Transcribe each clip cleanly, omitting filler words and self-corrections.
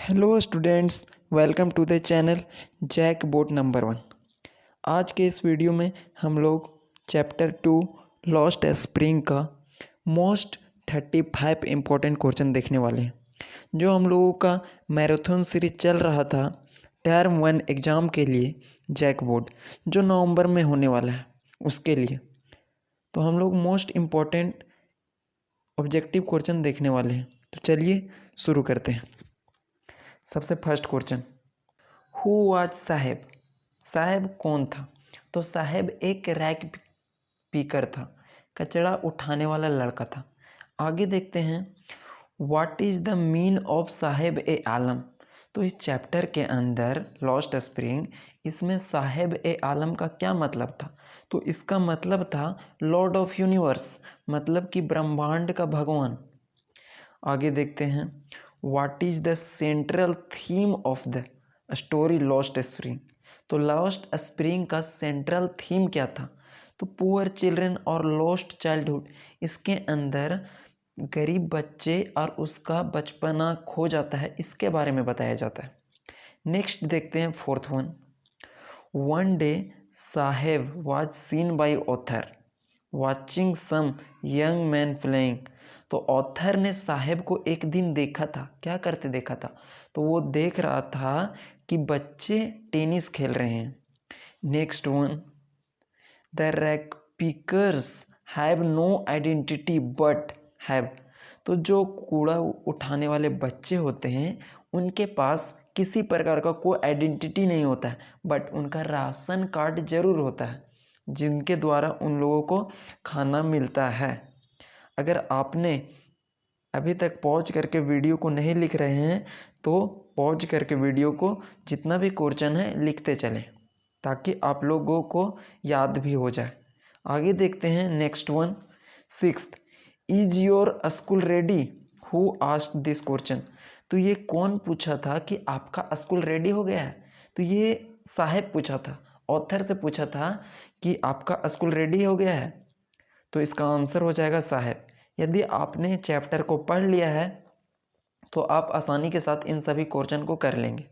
Hello students, welcome to the channel JAC board number 1। आज के इस वीडियो में हम लोग चैप्टर 2 लॉस्ट स्प्रिंग का मोस्ट 35 इम्पोर्टेंट क्वेश्चन देखने वाले हैं, जो हम लोगों का मैराथन सीरीज चल रहा था टर्म 1 एग्ज़ाम के लिए जैक बोर्ड, जो नवंबर में होने वाला है उसके लिए। तो हम लोग मोस्ट इम्पोर्टेंट ऑब्जेक्टिव क्वेश्चन देखने वाले हैं। तो चलिए शुरू करते हैं। सबसे फर्स्ट क्वेश्चन, हु वाज साहेब? साहेब कौन था? तो साहेब एक रैक पिकर था, कचरा उठाने वाला लड़का था। आगे देखते हैं, what is the mean of Saheb e Alam? तो इस चैप्टर के अंदर लॉस्ट स्प्रिंग, इसमें साहेब ए आलम का क्या मतलब था? तो इसका मतलब था लॉर्ड ऑफ यूनिवर्स, मतलब कि ब्रह्मांड का भगवान। आगे देखते हैं, what is the central theme of the story lost spring? तो लॉस्ट स्प्रिंग का सेंट्रल थीम क्या था? तो पुअर चिल्ड्रन और लॉस्ट चाइल्डहुड। इसके अंदर गरीब बच्चे और उसका बचपना खो जाता है, इसके बारे में बताया जाता है। नेक्स्ट देखते हैं fourth one day Saheb was seen by author watching some young man playing. तो ऑथर ने साहेब को एक दिन देखा था, क्या करते देखा था? तो वो देख रहा था कि बच्चे टेनिस खेल रहे हैं। Next one, the rag pickers have no identity but have. तो जो कूड़ा उठाने वाले बच्चे होते हैं, उनके पास किसी प्रकार का कोई आइडेंटिटी नहीं होता है, बट उनका राशन कार्ड जरूर होता है, जिनके द्वारा उन लोगों को खाना मिलता है। अगर आपने अभी तक पॉज करके वीडियो को नहीं लिख रहे हैं, तो पॉज करके वीडियो को जितना भी क्वेश्चन है लिखते चलें, ताकि आप लोगों को याद भी हो जाए। आगे देखते हैं next one, sixth, is your school ready? Who asked this question? तो ये कौन पूछा था कि आपका स्कूल रेडी हो गया है? तो ये साहेब पूछा था, ऑथर से पूछा था कि आपका स्कूल रेडी हो गया है। तो इसका आंसर हो जाएगा साहेब। यदि आपने चैप्टर को पढ़ लिया है तो आप आसानी के साथ इन सभी क्वेश्चन को कर लेंगे।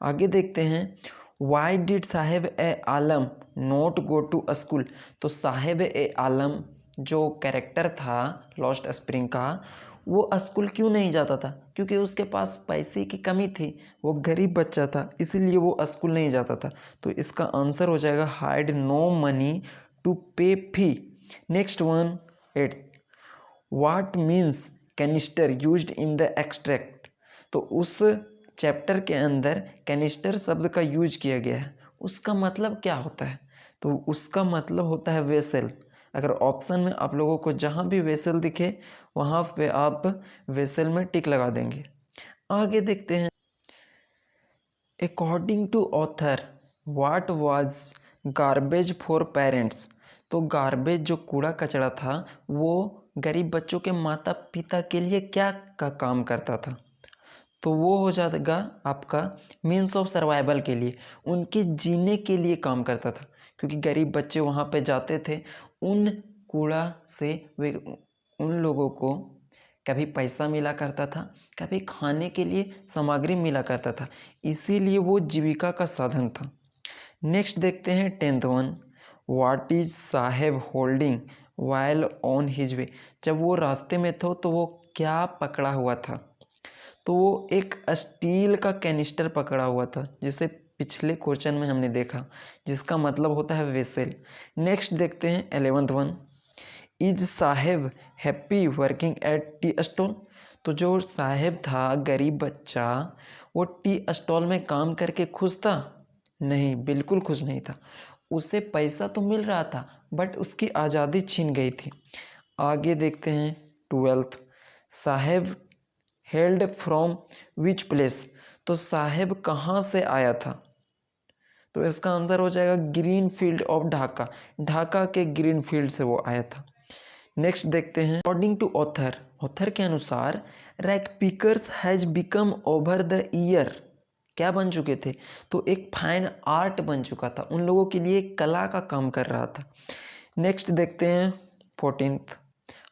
आगे देखते हैं, why did Saheb e Alam not go to school? तो साहेब ए आलम जो कैरेक्टर था लॉस्ट स्प्रिंग का, वो स्कूल क्यों नहीं जाता था? क्योंकि उसके पास पैसे की कमी थी, वो गरीब बच्चा था, इसीलिए वो स्कूल नहीं जाता था। तो इसका आंसर हो जाएगा had no money to pay fee. Next one, 8, what means canister used in the extract? तो उस चैप्टर के अंदर कैनिस्टर शब्द का यूज किया गया है, उसका मतलब क्या होता है? तो उसका मतलब होता है वेसल। अगर ऑप्शन में आप लोगों को जहाँ भी वेसल दिखे वहाँ पे आप वेसल में टिक लगा देंगे। आगे देखते हैं, according to author what was garbage for parents? तो गार्बेज जो कूड़ा कचरा था, वो गरीब बच्चों के माता पिता के लिए क्या का काम करता था? तो वो हो जाएगा आपका मीन्स ऑफ सर्वाइवल के लिए, उनके जीने के लिए काम करता था। क्योंकि गरीब बच्चे वहाँ पे जाते थे, उन कूड़ा से वे उन लोगों को कभी पैसा मिला करता था, कभी खाने के लिए सामग्री मिला करता था, इसीलिए वो जीविका का साधन था। नेक्स्ट देखते हैं 10th one, what is Saheb holding while on his way? जब वो रास्ते में था तो वो क्या पकड़ा हुआ था? तो वो एक स्टील का कैनिस्टर पकड़ा हुआ था, जिसे पिछले क्वेश्चन में हमने देखा, जिसका मतलब होता है वेसल। नेक्स्ट देखते हैं 11th one, is Saheb happy working at tea stall? तो जो साहेब था गरीब बच्चा, वो टी स्टॉल में काम करके खुश था? नहीं, बिल्कुल खुश नहीं था। उसे पैसा तो मिल रहा था, बट उसकी आज़ादी छीन गई थी। आगे देखते हैं 12th, Saheb held from which place? तो साहेब कहाँ से आया था? तो इसका आंसर हो जाएगा green field of Dhaka, Dhaka के ग्रीन फील्ड से वो आया था। नेक्स्ट देखते हैं, अकॉर्डिंग टू ऑथर, ऑथर के अनुसार rag pickers has become over the year, क्या बन चुके थे? तो एक फाइन आर्ट बन चुका था, उन लोगों के लिए कला का काम कर रहा था। नेक्स्ट देखते हैं 14th,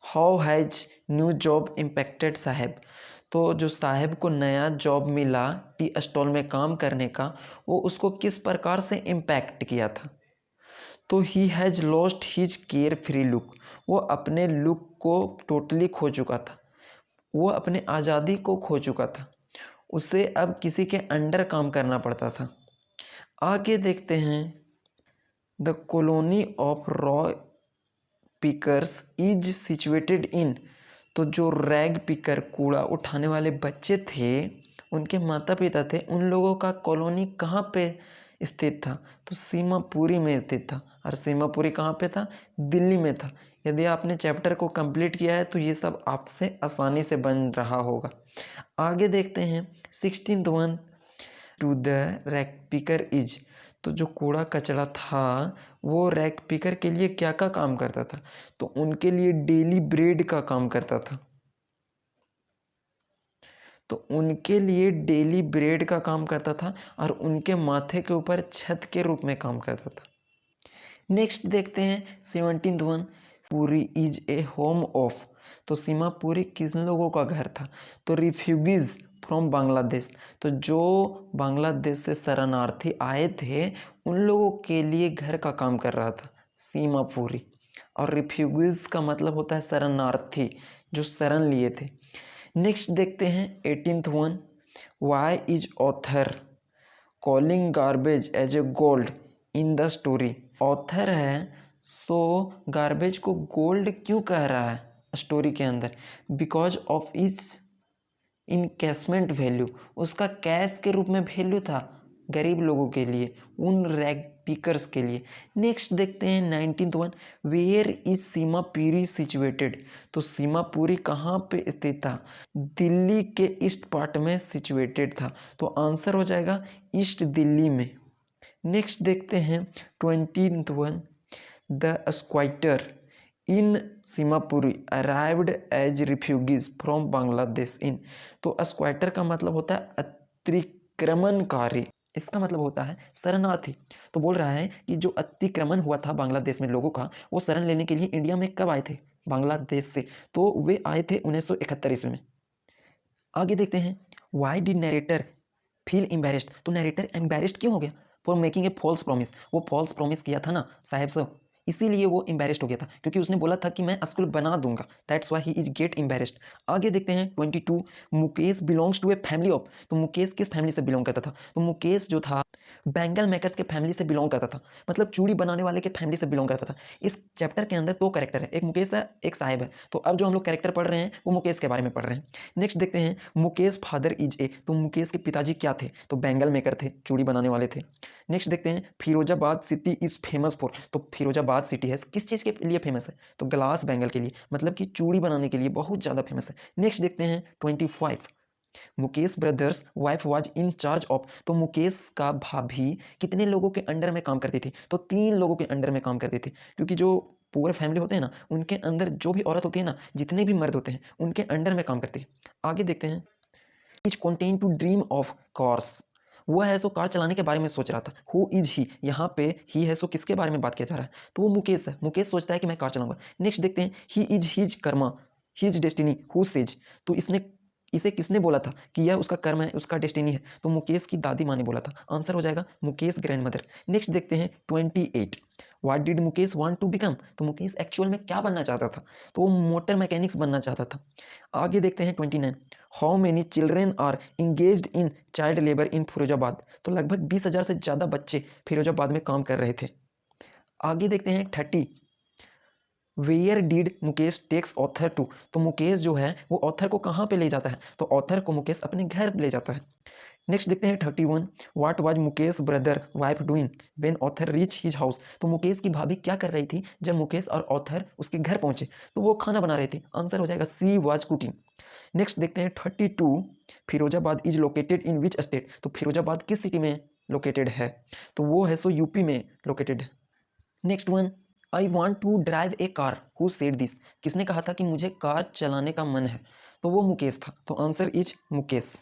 how has new job impacted Saheb? तो जो साहब को नया जॉब मिला टी स्टॉल में काम करने का, वो उसको किस प्रकार से इम्पैक्ट किया था? तो he has lost his care free look, वो अपने लुक को टोटली खो चुका था, वो अपने आज़ादी को खो चुका था, उसे अब किसी के अंडर काम करना पड़ता था। आगे देखते हैं, the colony of raw pickers is situated in, तो जो रैग पिकर कूड़ा उठाने वाले बच्चे थे, उनके माता पिता थे, उन लोगों का कॉलोनी कहाँ पे स्थित था? तो सीमापुरी में स्थित था। और सीमापुरी कहाँ पे था? दिल्ली में था। यदि आपने चैप्टर को कंप्लीट किया है तो ये सब आपसे आसानी से बन रहा होगा। आगे देखते हैं 16th one, to the rag picker is, तो जो कूड़ा कचरा था वो रैग पिकर के लिए क्या का काम करता था? तो उनके लिए डेली ब्रेड का काम करता था। तो उनके लिए डेली ब्रेड का काम करता था और उनके माथे के ऊपर छत के रूप में काम करता था। नेक्स्ट देखते हैं 17th वन, पूरी इज ए होम ऑफ, तो सीमापुरी किन लोगों का घर था? तो रिफ्यूजीज फ्रॉम बांग्लादेश, तो जो बांग्लादेश से शरणार्थी आए थे उन लोगों के लिए घर का काम कर रहा था सीमापुरी। और रिफ्यूजीज का मतलब होता है शरणार्थी, जो शरण लिए थे। नेक्स्ट देखते हैं 18th one, why is author calling garbage as a gold in the story, author है सो गार्बेज को गोल्ड क्यों कह रहा है स्टोरी के अंदर? Because of its encashment value, उसका कैश के रूप में वैल्यू था गरीब लोगों के लिए, उन रैग पिकर्स के लिए। नेक्स्ट देखते हैं 19th one, where is Seemapuri situated, तो सीमापुरी कहाँ पे स्थित था? दिल्ली के ईस्ट पार्ट में सिचुएटेड था, तो आंसर हो जाएगा ईस्ट दिल्ली में। नेक्स्ट देखते हैं 20th one, the squatter in Seemapuri arrived as refugees from Bangladesh in, तो स्क्वाइटर का मतलब होता है अतिक्रमणकारी, इसका मतलब होता है शरणार्थी। तो बोल रहा है कि जो अतिक्रमण हुआ था बांग्लादेश में लोगों का, वो शरण लेने के लिए इंडिया में कब आए थे? बांग्लादेश से, तो वे आए थे 1971 ईस्वी में। आगे देखते हैं, why did narrator feel embarrassed, तो नरेटर एम्बेरेस्ड क्यों हो गया? For making a false promise, वो फॉल्स प्रॉमिस किया था ना साहेब साहब, इसीलिए वो एम्बेरेस्ड हो गया था, क्योंकि उसने बोला था कि मैं स्कूल बना दूंगा, that's why he is get embarrassed. आगे देखते हैं 22, Mukesh belongs to a family of, तो मुकेश किस फैमिली से बिलोंग करता था? तो मुकेश जो था बैंगल मेकर्स के फैमिली से बिलोंग करता था, मतलब चूड़ी बनाने वाले के फैमिली से बिलोंग करता था। इस चैप्टर के अंदर दो कैरेक्टर है, एक मुकेश है एक साहिब है, तो अब जो हम लोग कैरेक्टर पढ़ रहे हैं वो मुकेश के बारे में पढ़ रहे हैं। नेक्स्ट देखते हैं, मुकेश फादर इज ए, तो मुकेश के पिताजी क्या थे? तो बैंगल मेकर थे, चूड़ी बनाने वाले थे। नेक्स्ट देखते हैं, Firozabad city is famous for, तो फिरोजाबाद सिटी है किस चीज़ के लिए फेमस है? तो ग्लास बैंगल के लिए, मतलब कि चूड़ी बनाने के लिए बहुत ज़्यादा फेमस है। नेक्स्ट देखते हैं 25, Mukesh brother's wife was in charge of, तो मुकेश का भाभी कितने लोगों के अंडर में काम करती थी? तो 3 लोगों के अंडर में काम करती थी, क्योंकि जो पुअर फैमिली होते हैं ना, उनके अंदर जो भी औरत होती है ना, जितने भी मर्द होते हैं उनके अंडर में काम करती है। आगे देखते हैं, is content to dream of cars, वो है सो कार चलाने के बारे में सोच रहा था। हु इज ही, यहाँ पे ही है सो किसके बारे में बात किया जा रहा है? तो वो मुकेश है, मुकेश सोचता है कि मैं कार चलाऊंगा। नेक्स्ट देखते हैं, he is his Karma his destiny who says, तो इसने इसे किसने बोला था कि यह उसका कर्म है, उसका डेस्टिनी है? तो मुकेश की दादी माँ ने बोला था, आंसर हो जाएगा मुकेश ग्रैंड मदर। नेक्स्ट देखते हैं 28, what did Mukesh want to become, तो मुकेश एक्चुअल में क्या बनना चाहता था? तो वो मोटर मैकेनिक्स बनना चाहता था। आगे देखते हैं 29, how many children are engaged in child labour in Firozabad, तो लगभग 20,000 से ज़्यादा बच्चे फिरोजाबाद में काम कर रहे थे। आगे देखते हैं 30, where did Mukesh takes author to, तो मुकेश जो है वो ऑथर को कहाँ पे ले जाता है? तो ऑथर को मुकेश अपने घर ले जाता है। नेक्स्ट देखते हैं 31, what was Mukesh brother wife doing when author reach his house, तो मुकेश की भाभी क्या कर रही थी जब मुकेश और ऑथर उसके घर पहुंचे? तो वो खाना बना रही थी, आंसर हो जाएगा सी वाज कुकिंग। नेक्स्ट देखते हैं 32, Firozabad is located in which state, तो फिरोजाबाद किस सिटी में लोकेटेड है? तो वो है सो यूपी में लोकेटेड है। Next one, I want to drive a car who said this, किसने कहा था कि मुझे कार चलाने का मन है? तो वो मुकेश था, तो आंसर इज मुकेश।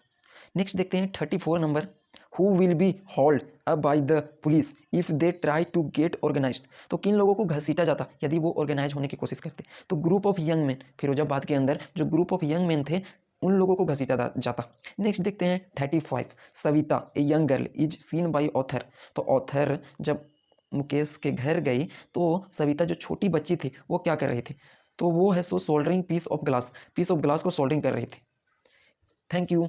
नेक्स्ट देखते हैं 34 number, who will be hold up by the police if they try to get organised, तो किन लोगों को घसीटा जाता यदि वो ऑर्गेनाइज होने की कोशिश करते? तो group of young man, Firozabad के अंदर जो ग्रुप ऑफ यंग मैन थे उन लोगों को घसीटा जाता। नेक्स्ट देखते हैं 35, Savita a young girl is seen by author. तो ऑथर जब मुकेश के घर गई तो सविता जो छोटी बच्ची थी वो क्या कर रही थी, तो वो है सो सोल्डरिंग पीस ऑफ ग्लास को सोल्डरिंग कर रही थी। Thank you.